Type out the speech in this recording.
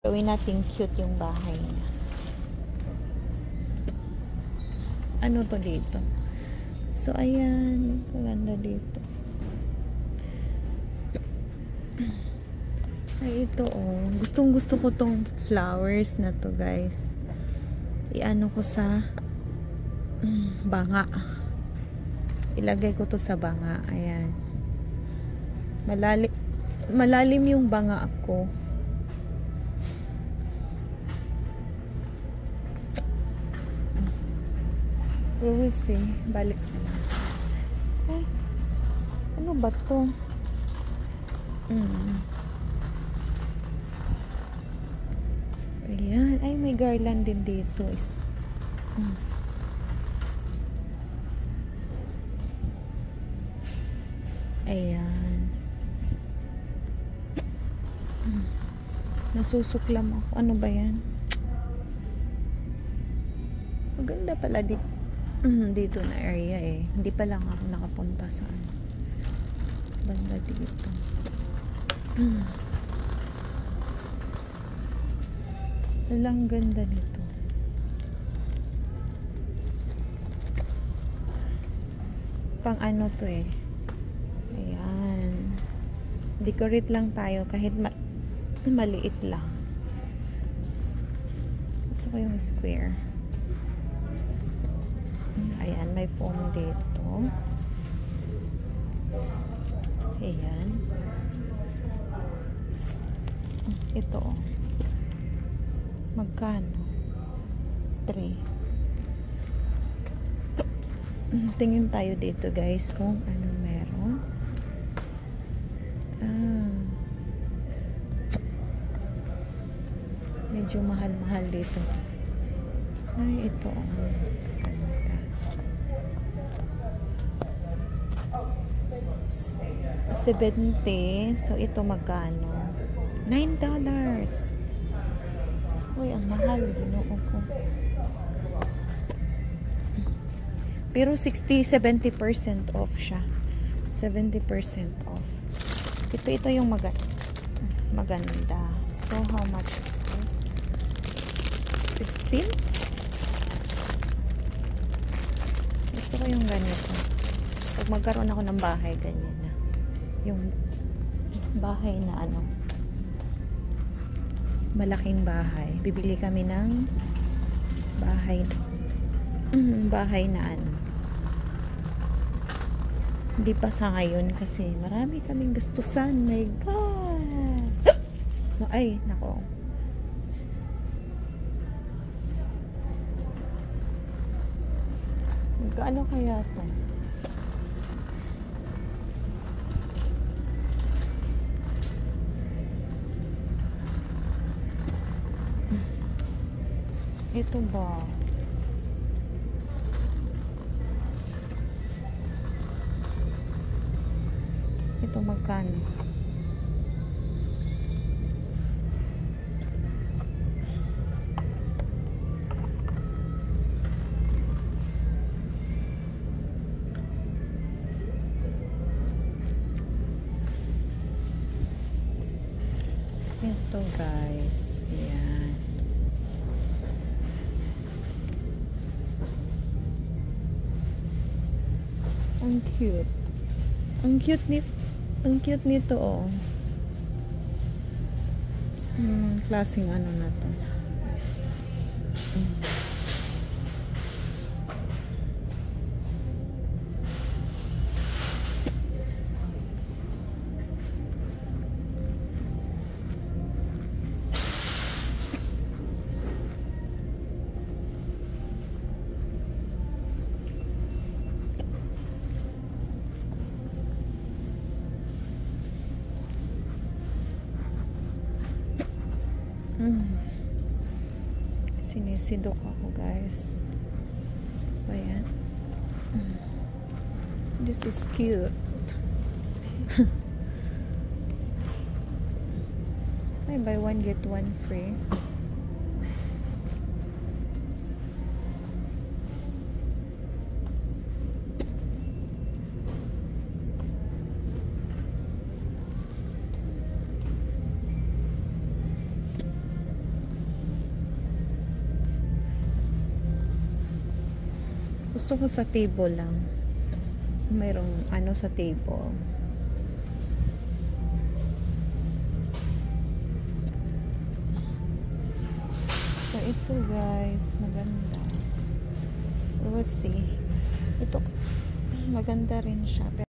Gawin natin cute yung bahay niya. Ano to dito? So, ayan. Maganda dito. Ay, ito oh. Gustong gusto ko tong flowers na to, guys. Iano ko sa banga. Ilagay ko to sa banga. Ayan. Malalim yung banga ko. We will see. Balik na lang. Ay, ano ba to? Ayan. Ay, may garland din dito. Ayan. Nasusuklam ako. Ano ba yan? Maganda pala dito na area eh. Hindi pa lang ako nakapunta sa banda dito. Walang ganda nito. Pang ano to eh. Ayan. Decorate lang tayo kahit maliit lang. Gusto ko yung square. Ayan, may foam dito. Ayan. Ito oh. Magkano? 3. Tingin tayo dito guys kung ano meron. Medyo mahal-mahal dito. Ay, ito oh. 70. So, ito magkano? $9. Uy, ang mahal. Ginoo ko. Pero 60-70% off siya. 70% off. Ito yung maganda. So, how much is this? 16? Gusto ko yung ganito. Pag magkaroon ako ng bahay, ganyan na. Yung bahay na ano, malaking bahay. Bibili kami ng bahay na ano. Hindi pa sa ngayon kasi marami kaming gastusan. My God! Ay, nako. Magkaano kaya to? Ito ba? Ito magkano? Ito guys. Ayan. Ang cute. Ang cute nito oh. Klaseng ano na to. Sinisidok ako guys. Ayan. This is cute. Ay, buy one get one free. Gusto ko sa table lang. Mayroong ano sa table. So, ito guys, maganda. We'll see. Ito, maganda rin siya.